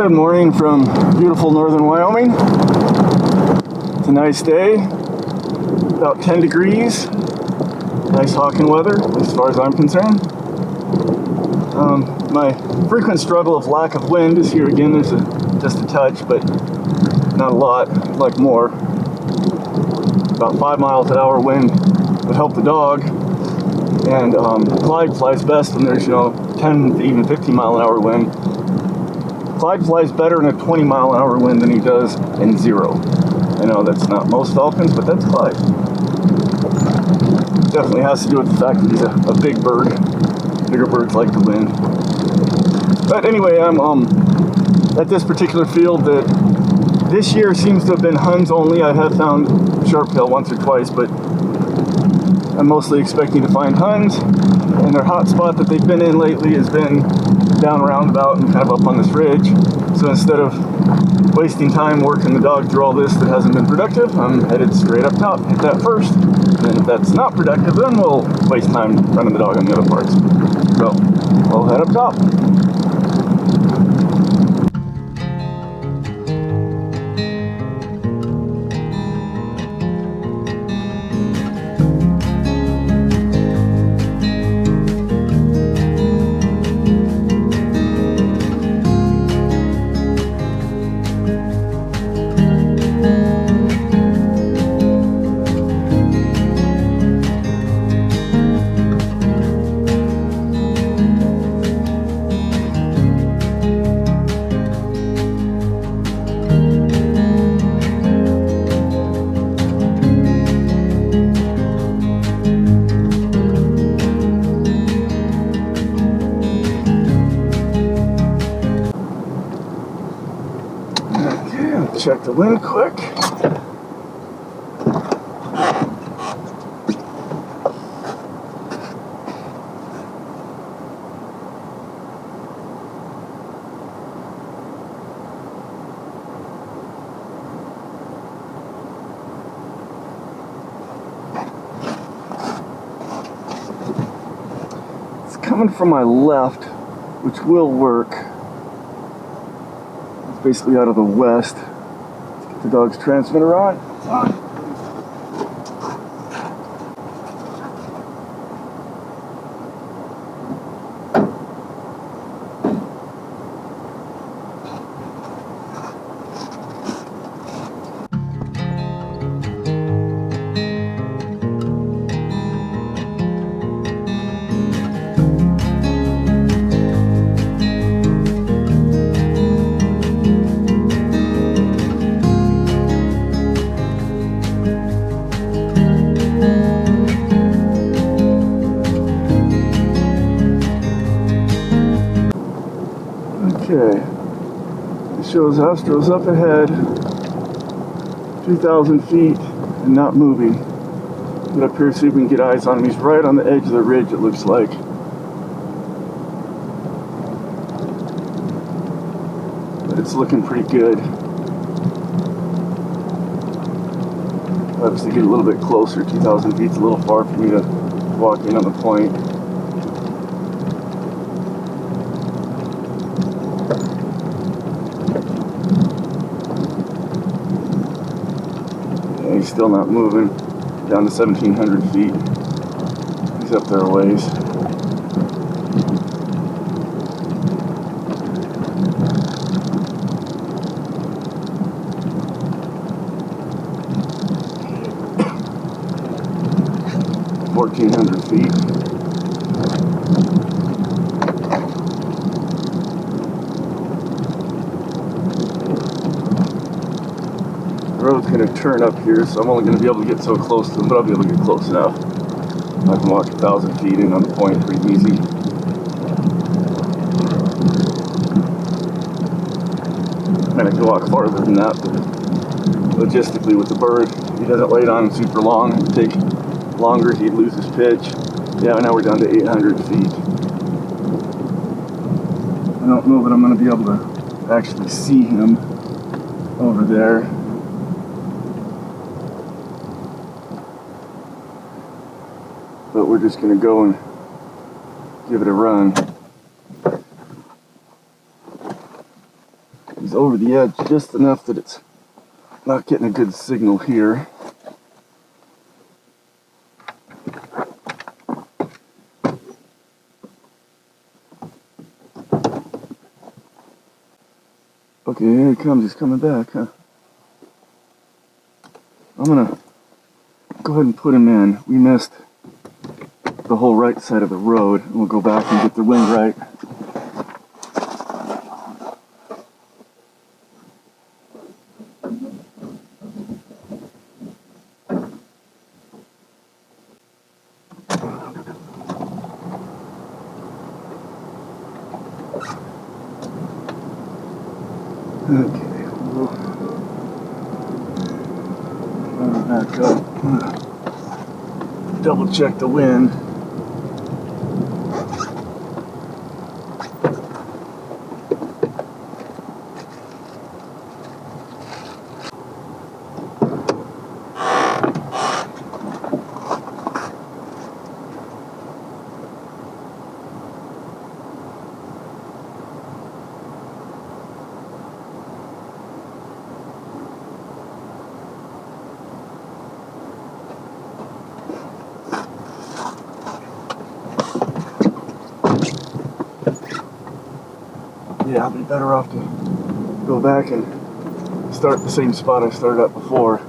Good morning from beautiful northern Wyoming. It's a nice day, about 10 degrees, nice hawking weather as far as I'm concerned. My frequent struggle of lack of wind is here again. There's just a touch, but not a lot. I'd like more. About 5 miles an hour wind would help the dog, and Clyde flies best when there's 10 to even 15 mile an hour wind. Clyde flies better in a 20 mile an hour wind than he does in 0. I know that's not most falcons, but that's Clyde. Definitely has to do with the fact that he's a big bird. Bigger birds like the wind. But anyway, I'm at this particular field that this year seems to have been Huns only. I have found sharptail once or twice, but I'm mostly expecting to find Huns. And their hot spot that they've been in lately has been down roundabout and kind of up on this ridge. So instead of wasting time working the dog through all this that hasn't been productive, I'm headed straight up top, hit that first. And if that's not productive, then we'll waste time running the dog on the other parts. So we'll head up top. Check the wind quick. It's coming from my left, which will work. It's basically out of the west. The dog's transmitter on. It's on. Okay, it shows Astro's up ahead, 2,000 feet, and not moving. Get up here, see if we can get eyes on him. He's right on the edge of the ridge, it looks like. But it's looking pretty good. Obviously get a little bit closer, 2,000 feet's a little far for me to walk in on the point. He's still not moving, down to 1,700 feet. He's up there a ways. feet. The road's going to turn up here, so I'm only going to be able to get so close to them, but I'll be able to get close enough. I can walk 1,000 feet in on the point pretty easy. And I can walk farther than that, but logistically with the bird, he doesn't lay down super long. It'd take longer, he'd lose his pitch. Yeah, now we're down to 800 feet. I don't know that I'm going to be able to actually see him over there. But we're just going to go and give it a run. He's over the edge just enough that it's not getting a good signal here. Okay, here he comes. He's coming back, huh? I'm gonna go ahead and put him in. We missed the whole right side of the road. We'll go back and get the wind right. Okay, we'll back up. Double check the wind. Yeah, I'll be better off to go back and start the same spot I started at before.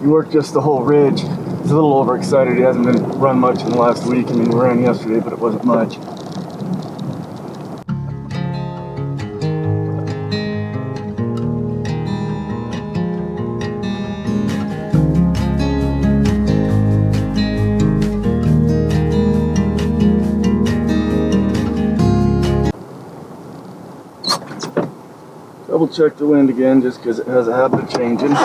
He worked just the whole ridge. He's a little overexcited. He hasn't been run much in the last week. I mean, he ran yesterday, but it wasn't much. Double check the wind again just because it has a habit of changing.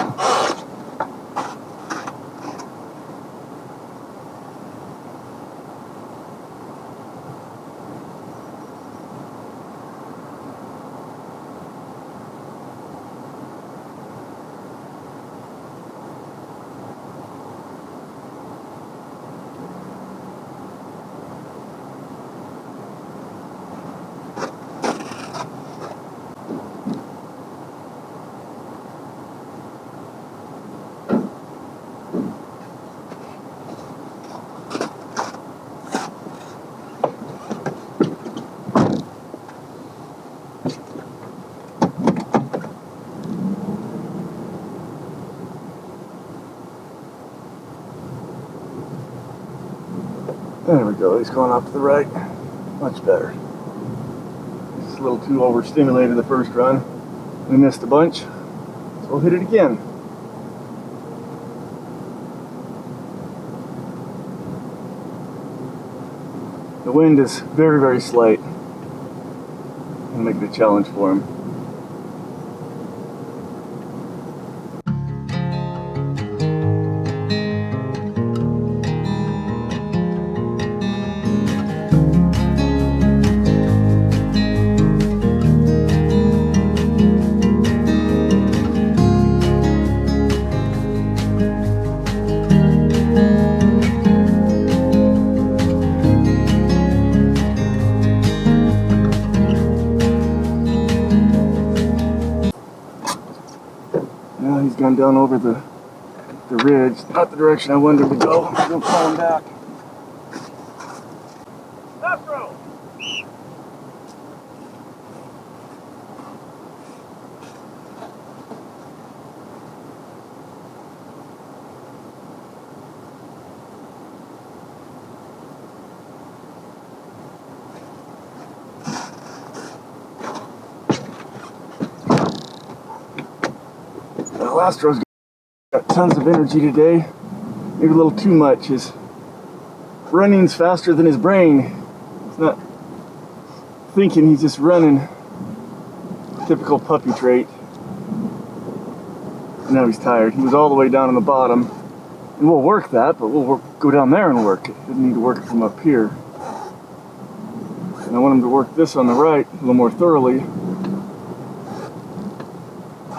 There we go, he's going off to the right. Much better. He's a little too overstimulated the first run. We missed a bunch, so we'll hit it again. The wind is very, very slight. I'll make it a challenge for him. Now he's gone down over the ridge, not the direction I wanted him to go. I'm going to call him back. Astro! Well, Astro's got tons of energy today. Maybe a little too much. His running's faster than his brain. He's not thinking, he's just running. Typical puppy trait. And now he's tired. He was all the way down on the bottom. And we'll work that, but we'll go down there and work it. Didn't need to work it from up here. And I want him to work this on the right a little more thoroughly.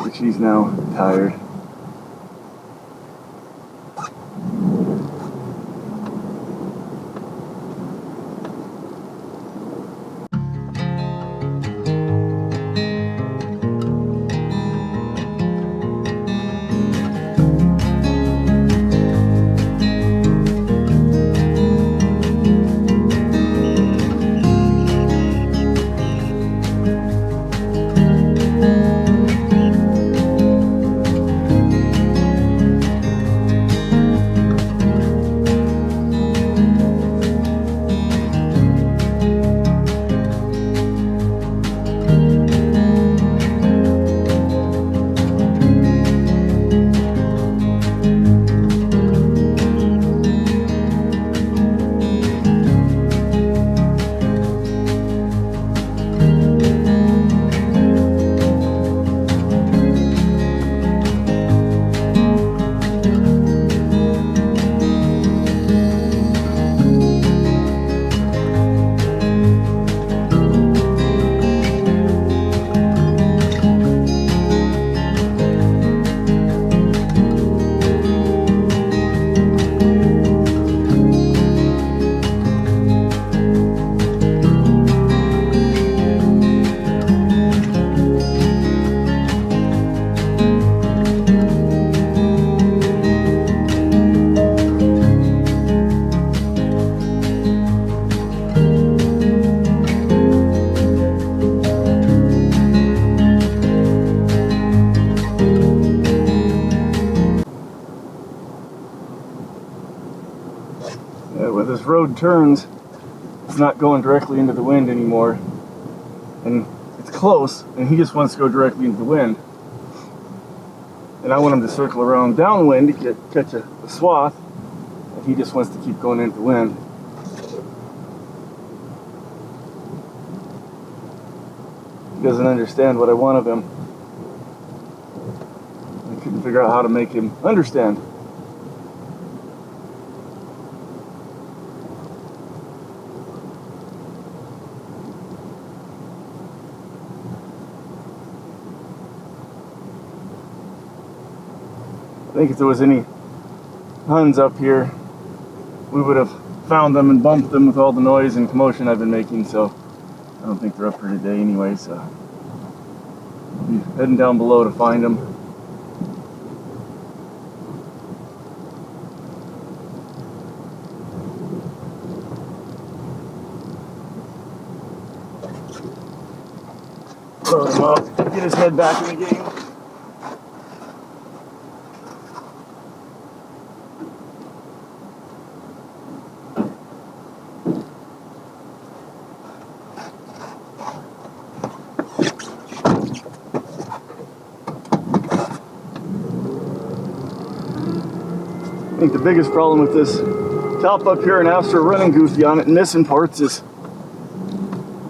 Which he's now tired. turns, it's not going directly into the wind anymore. And it's close, and he just wants to go directly into the wind. And I want him to circle around downwind to catch a swath, and he just wants to keep going into the wind. He doesn't understand what I want of him. I couldn't figure out how to make him understand. I think if there was any Huns up here, we would have found them and bumped them with all the noise and commotion I've been making, so I don't think they're up here today anyway, so I'll be heading down below to find them. Throw him up, get his head back in the game. I think the biggest problem with this top up here in Astro running goofy on it and missing parts is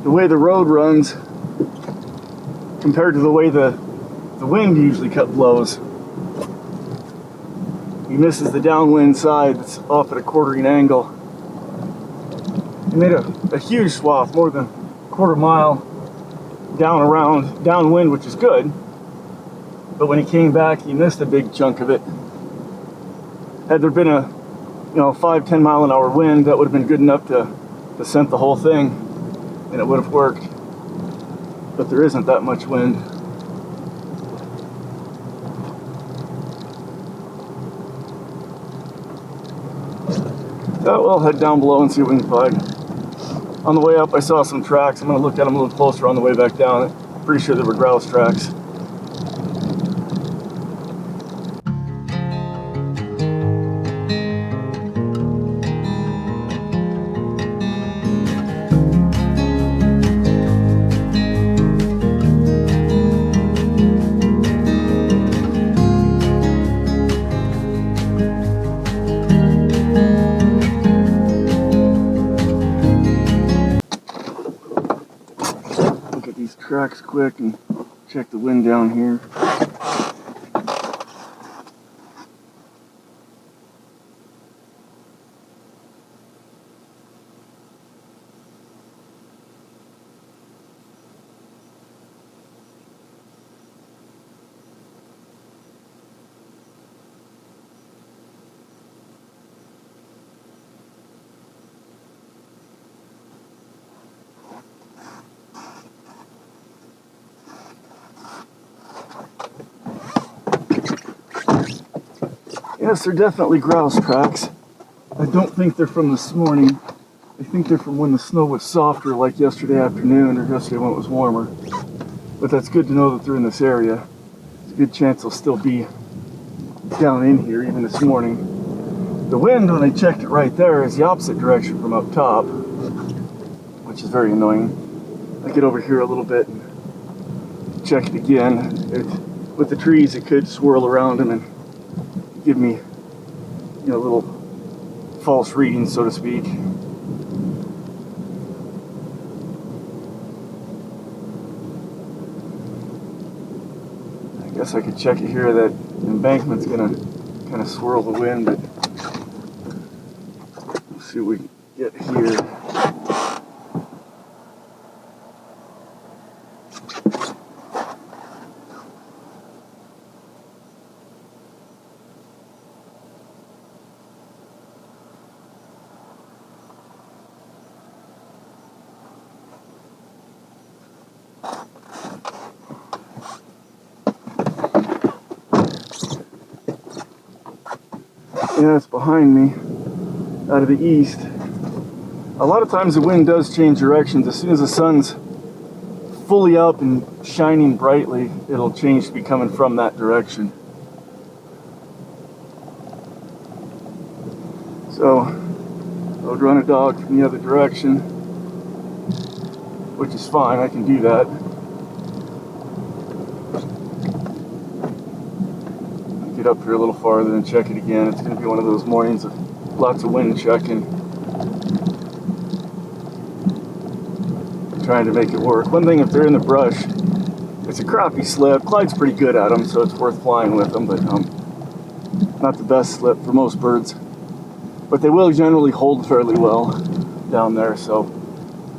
the way the road runs compared to the way the wind usually blows. He misses the downwind side that's off at a quartering angle. He made a huge swath, more than a quarter mile downwind, which is good. But when he came back, he missed a big chunk of it. Had there been a 5-10 mile an hour wind, that would have been good enough to scent the whole thing, and it would have worked. But there isn't that much wind. So we'll head down below and see what we can find. On the way up, I saw some tracks. I'm going to look at them a little closer on the way back down. I'm pretty sure they were grouse tracks. Tracks quick and check the wind down here. Yes, they're definitely grouse tracks. I don't think they're from this morning. I think they're from when the snow was softer, like yesterday afternoon or yesterday when it was warmer. But that's good to know that they're in this area. There's a good chance they'll still be down in here even this morning. The wind, when I checked it right there, is the opposite direction from up top, which is very annoying. I get over here a little bit and check it again. With the trees, it could swirl around them and give me, little false readings, so to speak. I guess I could check it here. That embankment's gonna kind of swirl the wind, but let's see what we can get here. Yeah, it's behind me, out of the east. A lot of times the wind does change directions. As soon as the sun's fully up and shining brightly, it'll change to be coming from that direction. So would run a dog from the other direction, which is fine, I can do that. Get up here a little farther and check it again. It's going to be one of those mornings of lots of wind checking. Trying to make it work. One thing, if they're in the brush, it's a crappie slip. Clyde's pretty good at them, so it's worth flying with them, but not the best slip for most birds. But they will generally hold fairly well down there, so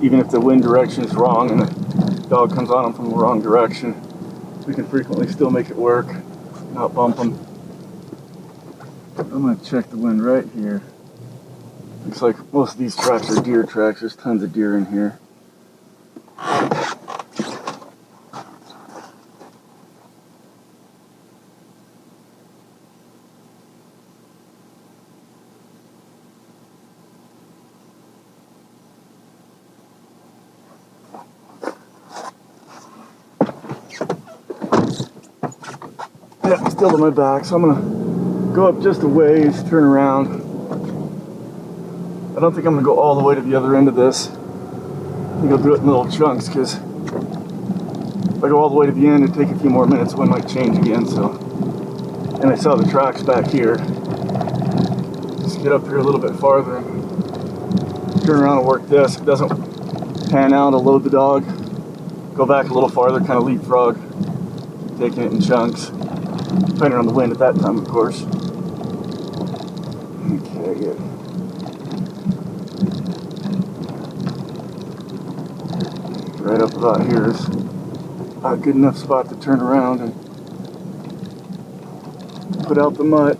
even if the wind direction is wrong and the dog comes on them from the wrong direction, we can frequently still make it work, not bump them. I'm going to check the wind right here. Looks like most of these tracks are deer tracks. There's tons of deer in here. Yeah, still on my back, so I'm gonna go up just a ways, turn around. I don't think I'm gonna go all the way to the other end of this. I think I'll do it in little chunks, because if I go all the way to the end, it'd take a few more minutes, wind might change again, so. And I saw the tracks back here. Just get up here a little bit farther and turn around and work this. If it doesn't pan out, I'll load the dog, go back a little farther, kind of leapfrog, taking it in chunks, depending on the wind at that time, of course. Okay, good. Right up about here is a good enough spot to turn around and put out the mutt.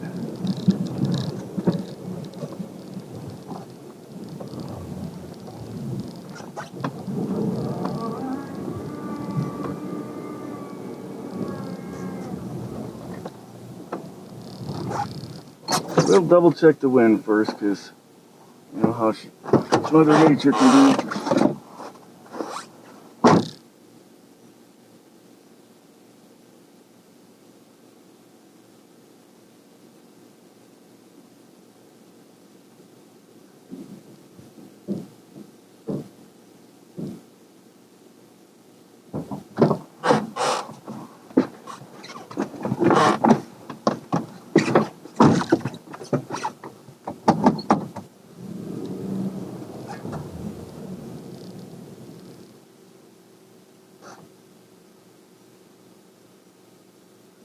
We'll double check the wind first, because you know how Mother Nature can be.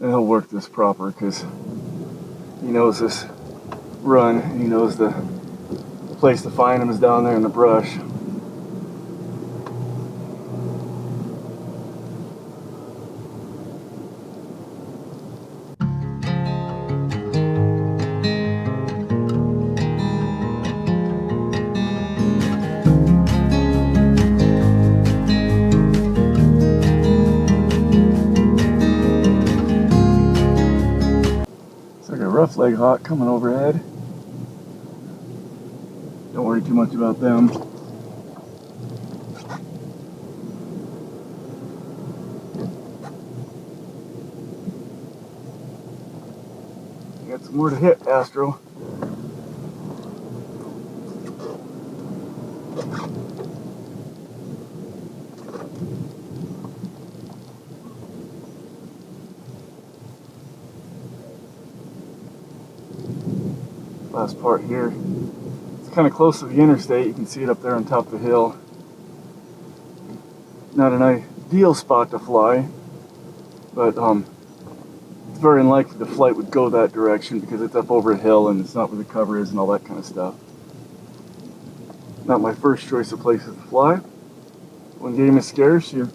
And he'll work this proper, because he knows this run, and he knows the place to find him is down there in the brush. Rough leg hawk coming overhead. Don't worry too much about them. Got some more to hit, Astro. Last part here. It's kind of close to the interstate. You can see it up there on top of the hill. Not an ideal spot to fly, but it's very unlikely the flight would go that direction because it's up over a hill and it's not where the cover is and all that kind of stuff. Not my first choice of places to fly. When game is scarce, you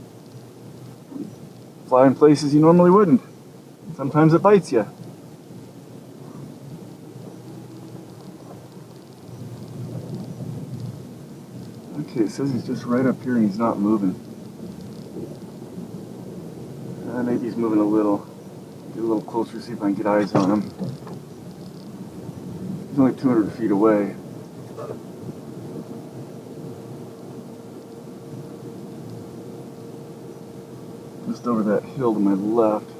fly in places you normally wouldn't. Sometimes it bites you. Okay, it says he's just right up here and he's not moving. Maybe he's moving a little. Get a little closer, see if I can get eyes on him. He's only 200 feet away. Just over that hill to my left.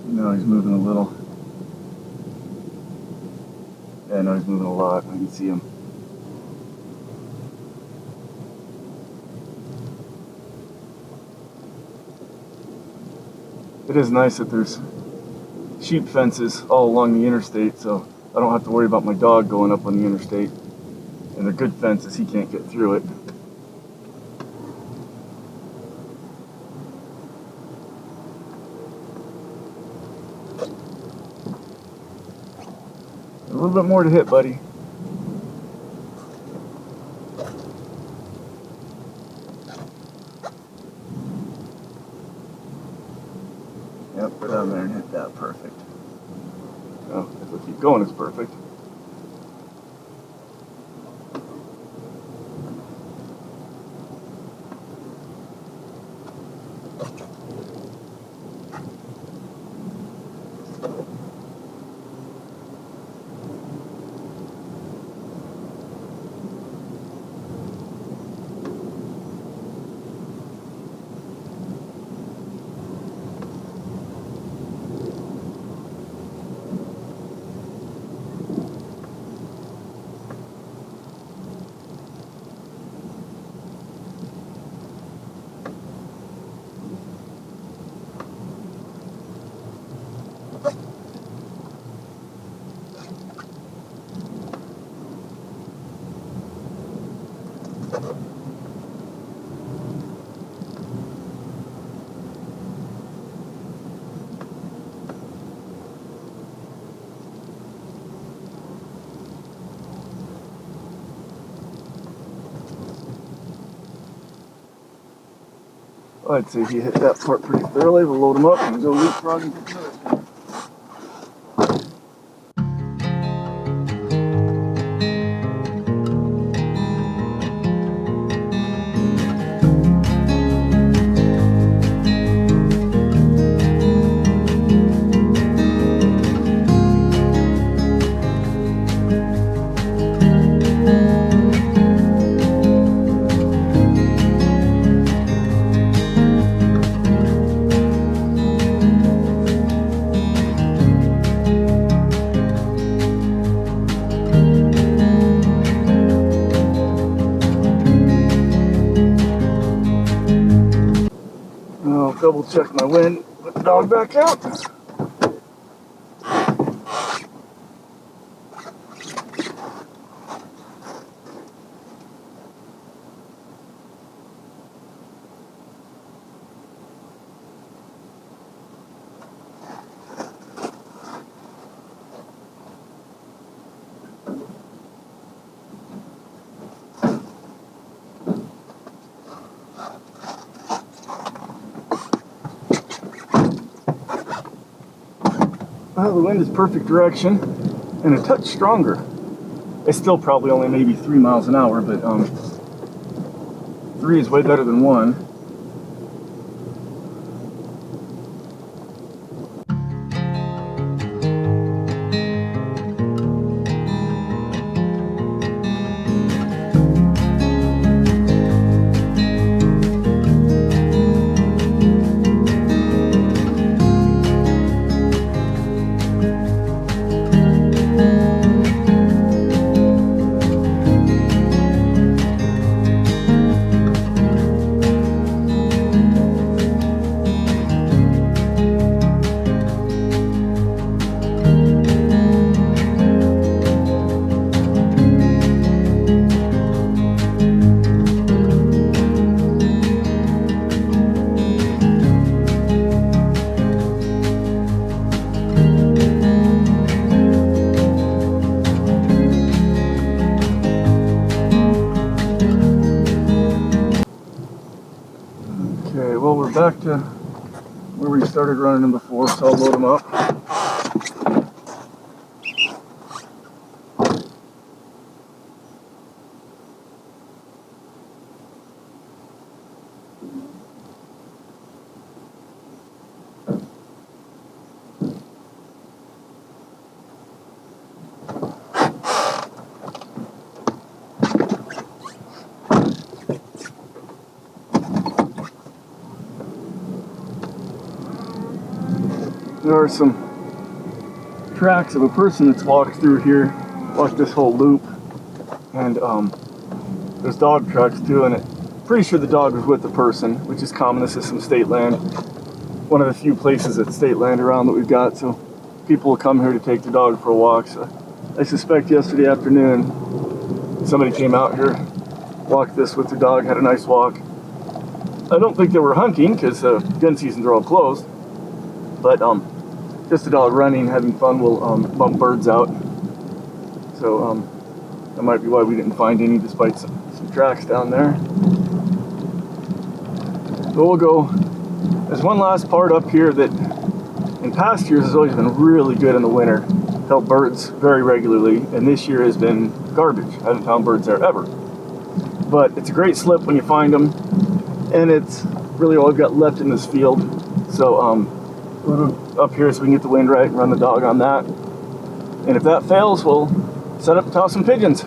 Now he's moving a little. Yeah, I know he's moving a lot. I can see him. It is nice that there's sheep fences all along the interstate, so I don't have to worry about my dog going up on the interstate. And they're good fences, he can't get through it. A little bit more to hit, buddy. Yep, go down there and hit that. Perfect. Oh, if we keep going, it's perfect. I'd say he hit that part pretty thoroughly. We'll load him up and go leapfrog and get the other thing. I'll double check my wind, put the dog back out. Well, the wind is perfect direction and a touch stronger. It's still probably only maybe 3 miles an hour, but 3 is way better than 1. Okay, well, we're back to where we started running them before, so I'll load them up. There are some tracks of a person that's walked through here walked this whole loop, and there's dog tracks too, and pretty sure the dog was with the person, which is common. This is some state land, one of the few places that's state land around that we've got, so people will come here to take their dog for a walk. So I suspect yesterday afternoon somebody came out here, walked this with their dog, had a nice walk. I don't think they were hunting because gun seasons are all closed, but just a dog running, having fun will bump birds out. So that might be why we didn't find any, despite some tracks down there. But we'll go. There's one last part up here that in past years has always been really good in the winter. Held birds very regularly, and this year has been garbage. I haven't found birds there ever. But it's a great slip when you find them, and it's really all I've got left in this field. So we'll go up here so we can get the wind right and run the dog on that. And if that fails, we'll set up to toss some pigeons.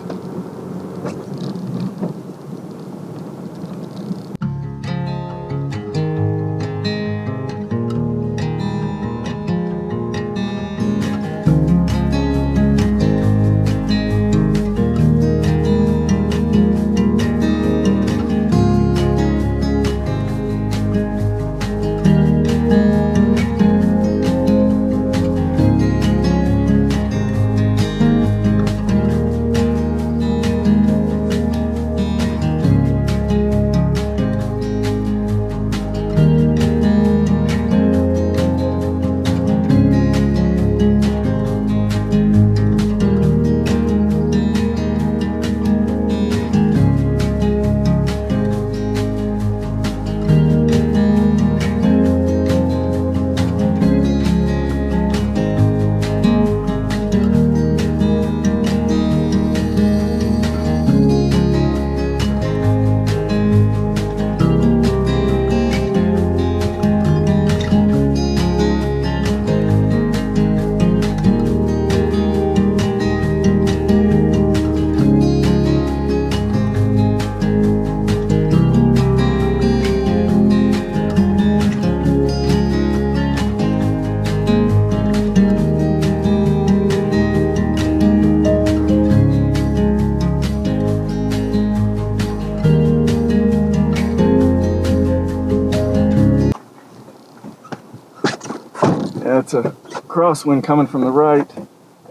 Yeah, it's a crosswind coming from the right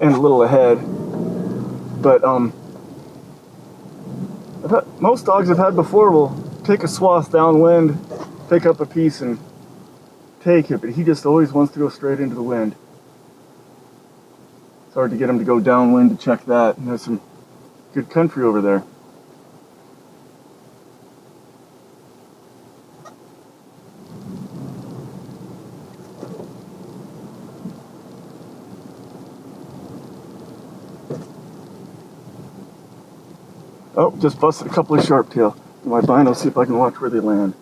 and a little ahead. But most dogs I've had before will take a swath downwind, pick up a piece and take it, but he just always wants to go straight into the wind. It's hard to get him to go downwind to check that, and there's some good country over there. Oh, just busted a couple of sharptail. My bino, see if I can watch where they land.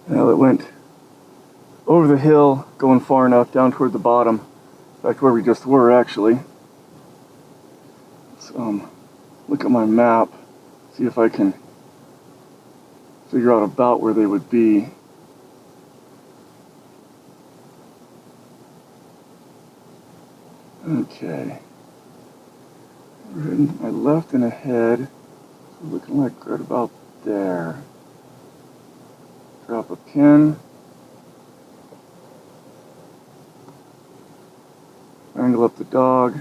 Now it went over the hill, going far enough down toward the bottom. In fact, where we just were, actually. Let's look at my map, see if I can figure out about where they would be. Okay. I left and ahead, so looking like right about there. Drop a pin. Angle up the dog.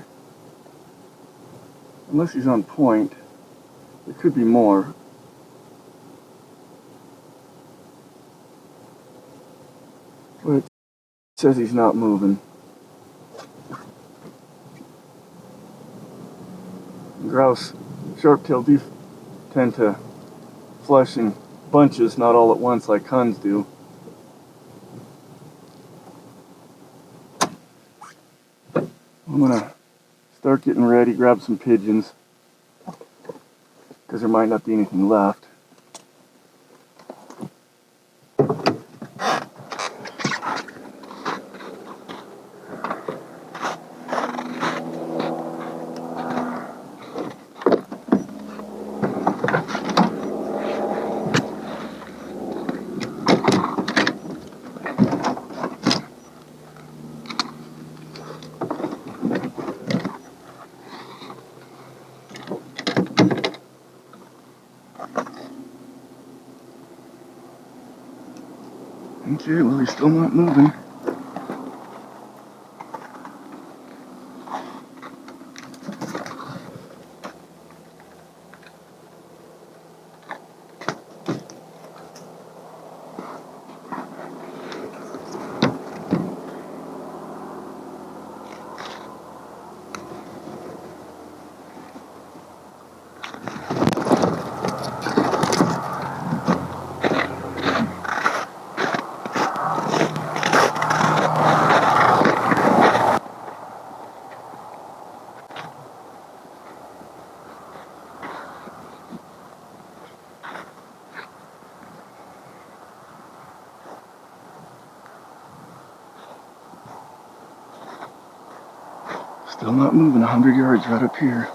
Unless he's on point, there could be more. But it says he's not moving. Grouse, sharptail do tend to flush in bunches, not all at once like Huns do. I'm gonna start getting ready, grab some pigeons, because there might not be anything left. Okay, well, he's still not moving. Still not moving 100 yards right up here.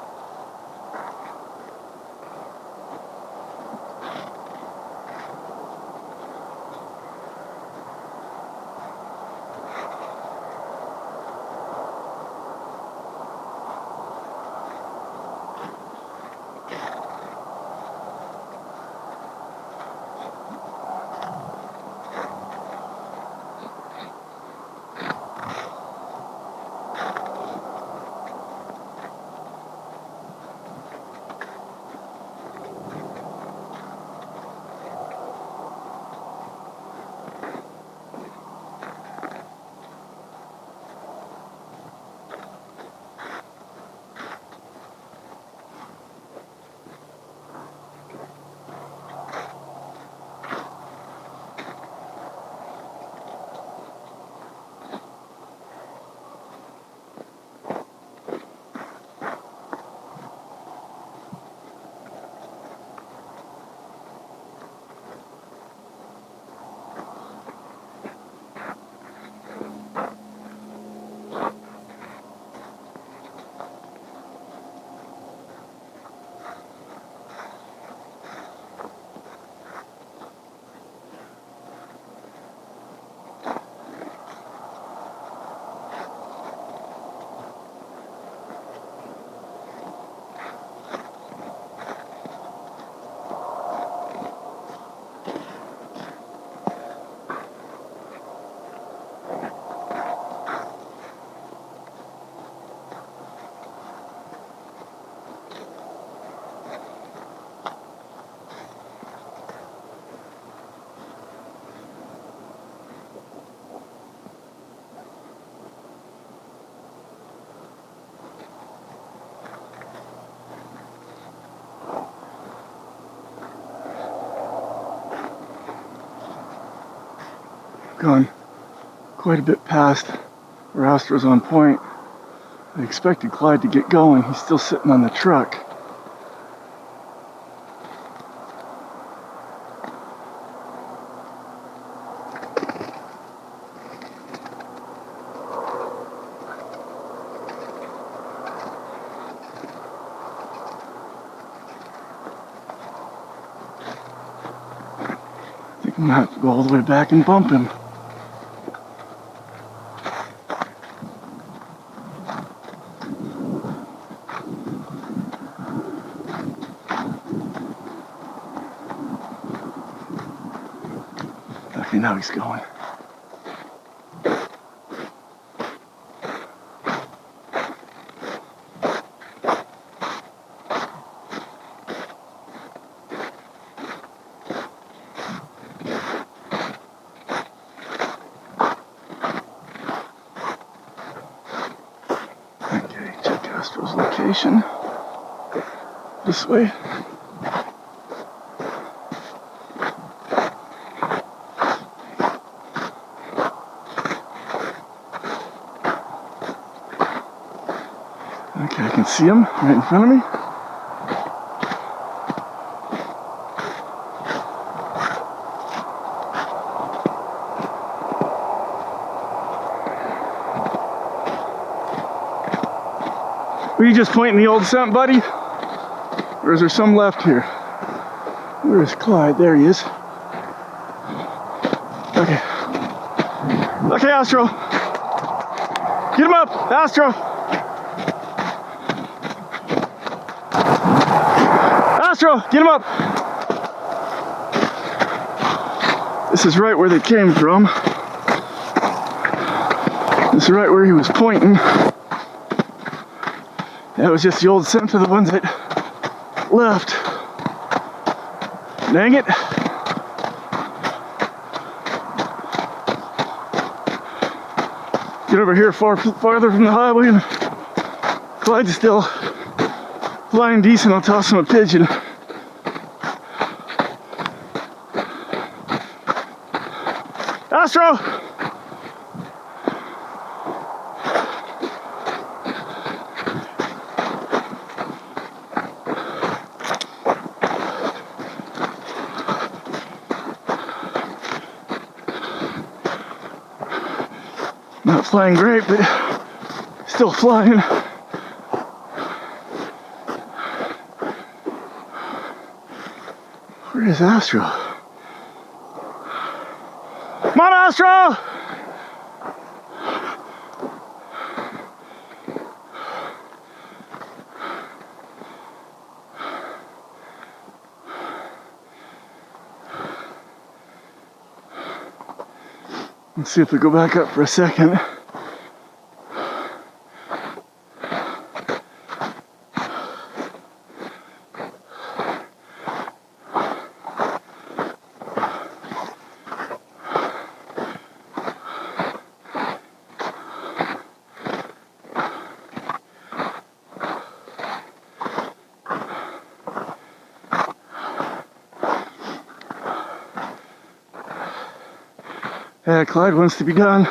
Gone quite a bit past where Astro's on point. I expected Clyde to get going. He's still sitting on the truck. I think I'm gonna have to go all the way back and bump him. Okay, now he's going. Okay, check Astro's location. This way. Okay, I can see him right in front of me. Were you just pointing the old scent, buddy? Or is there some left here? Where's Clyde? There he is. Okay. Okay, Astro. Get him up, Astro. Astro, get him up! This is right where they came from. This is right where he was pointing. That was just the old scent of the ones that left. Dang it. Get over here farther from the highway, and Clyde's still flying decent. I'll toss him a pigeon. Astro! Not flying great, but still flying. Where is Astro? Come on, Astro! Let's see if we go back up for a second. Yeah, Clyde wants to be done.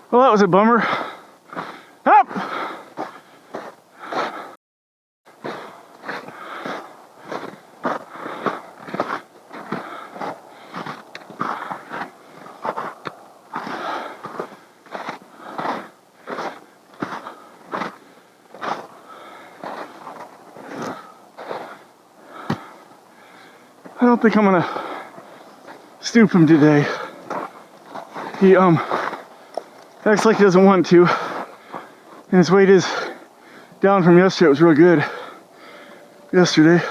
Well, that was a bummer. Up! I don't think I'm gonna stoop him today. He acts like he doesn't want to, and his weight is down from yesterday. It was real good yesterday,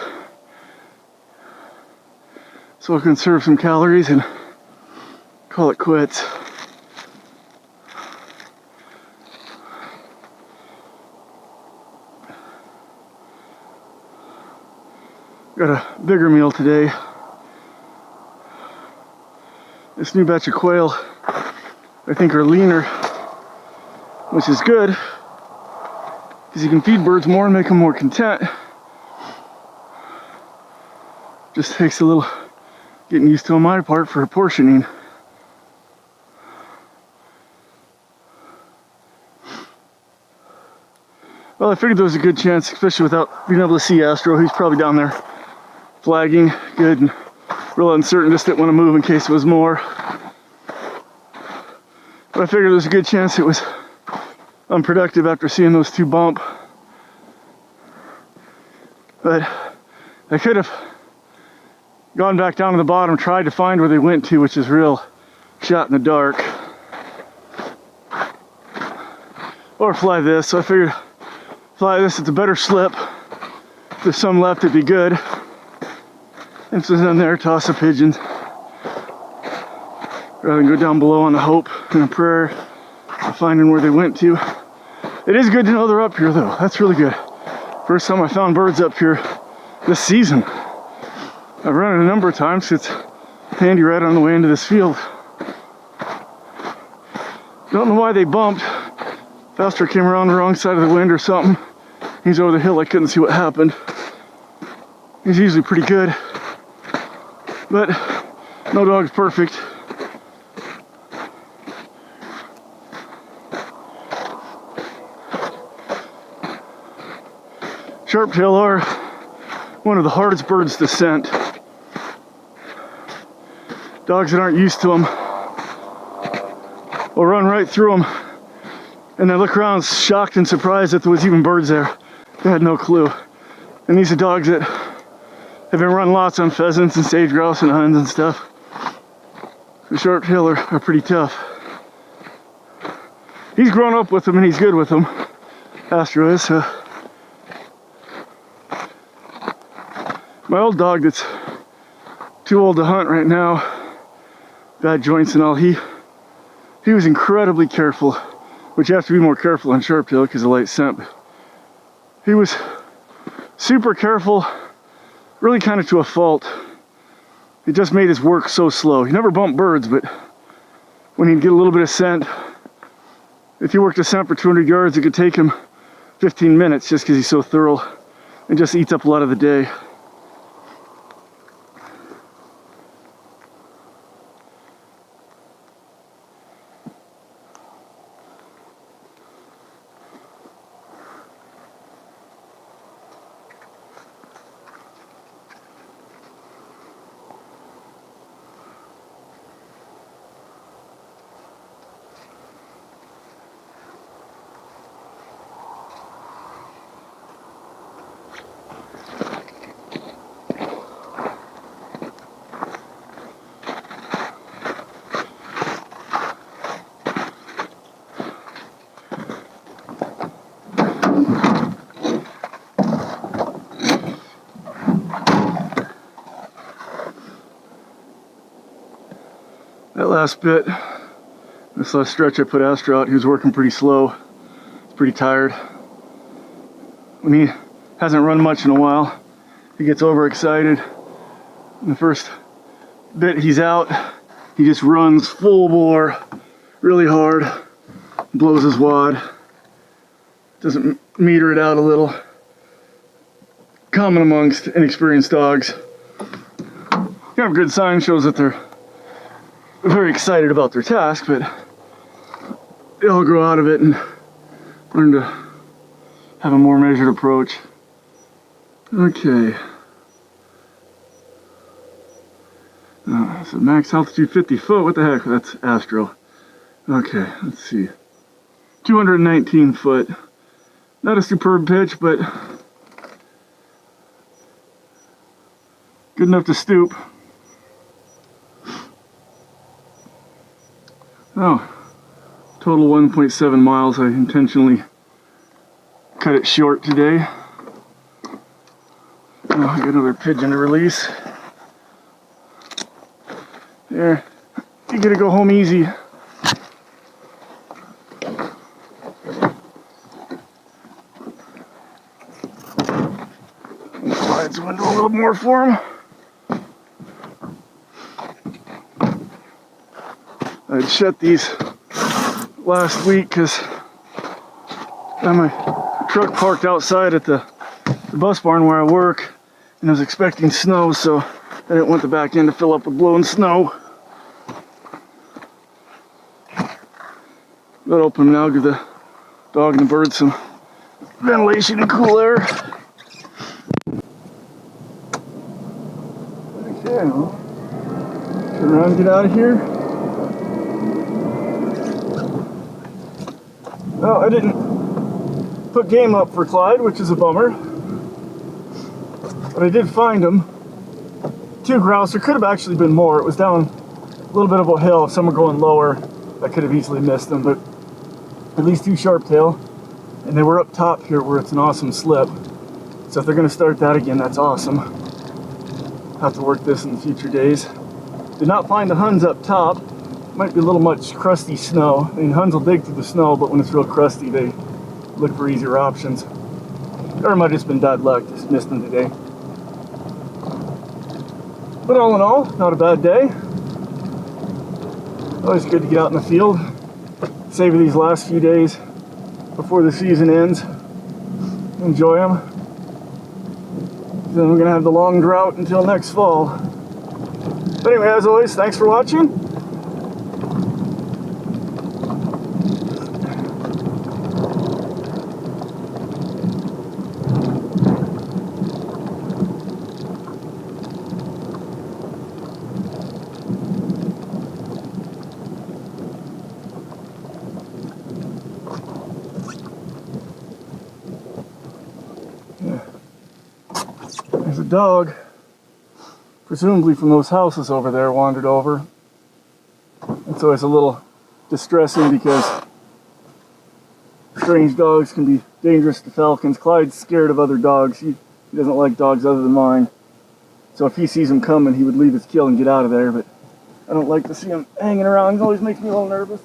so I'll conserve some calories and call it quits. Got a bigger meal today. This new batch of quail, I think, are leaner, which is good because you can feed birds more and make them more content. Just takes a little getting used to on my part for portioning. Well, I figured there was a good chance, especially without being able to see Astro. He's probably down there flagging good and real uncertain, just didn't want to move in case it was more. But I figured there was a good chance it was unproductive after seeing those two bump. But I could have gone back down to the bottom, tried to find where they went to, which is real shot in the dark. Or fly this, so I figured fly this, it's a better slip. If there's some left, it'd be good. And so down there, toss a pigeon. Rather than go down below on a hope and a prayer of finding where they went to. It is good to know they're up here though. That's really good. First time I found birds up here this season. I've run it a number of times. It's handy right on the way into this field. Don't know why they bumped. Astro came around the wrong side of the wind or something. He's over the hill. I couldn't see what happened. He's usually pretty good. But no dog's perfect. Sharptail are one of the hardest birds to scent. Dogs that aren't used to them will run right through them and then look around shocked and surprised that there was even birds there. They had no clue. And these are dogs that have been run lots on pheasants and sage grouse and huns and stuff. The sharptail are pretty tough. He's grown up with them and he's good with them. Astro is. My old dog that's too old to hunt right now, bad joints and all, he was incredibly careful, which you have to be more careful on sharptail because of light scent. He was super careful, really kind of to a fault. It just made his work so slow. He never bumped birds, but when he'd get a little bit of scent, if he worked a scent for 200 yards, it could take him 15 minutes just because he's so thorough and just eats up a lot of the day. That last bit, this last stretch I put Astro out, he was working pretty slow. He's pretty tired. When he hasn't run much in a while, he gets overexcited. In the first bit he's out, he just runs full bore, really hard, blows his wad. Doesn't meter it out a little. Common amongst inexperienced dogs. You have good sign, shows that they're very excited about their task, but they all grow out of it and learn to have a more measured approach. Okay. So max altitude 50 foot. What the heck? That's Astro. Okay, let's see. 219 foot. Not a superb pitch, but good enough to stoop. Oh, total 1.7 miles. I intentionally cut it short today. Oh, I got another pigeon to release. There, you gotta go home easy. Clyde's window a little more for him. I'd shut these last week because I had my truck parked outside at the bus barn where I work, and I was expecting snow, so I didn't want the back end to fill up with blowing snow. Let open now, give the dog and the birds some ventilation and cool air. Okay, well, turn around and get out of here. No, I didn't put game up for Clyde, which is a bummer. But I did find him. 2 grouse. There could have actually been more. It was down a little bit of a hill. If some were going lower, I could have easily missed them. But at least 2 sharptail. And they were up top here where it's an awesome slip. So if they're going to start that again, that's awesome. Have to work this in the future days. Did not find the Huns up top. Might be a little much crusty snow. I mean, Huns will dig through the snow, but when it's real crusty, they look for easier options. Or it might have just been bad luck, just missed them today. But all in all, not a bad day. Always good to get out in the field, savor these last few days before the season ends. Enjoy them. Then we're going to have the long drought until next fall. But anyway, as always, thanks for watching. There's a dog, presumably from those houses over there, wandered over. And so it's a little distressing because strange dogs can be dangerous to falcons. Clyde's scared of other dogs. He doesn't like dogs other than mine. So if he sees them coming, he would leave his kill and get out of there. But I don't like to see him hanging around. It always makes me a little nervous.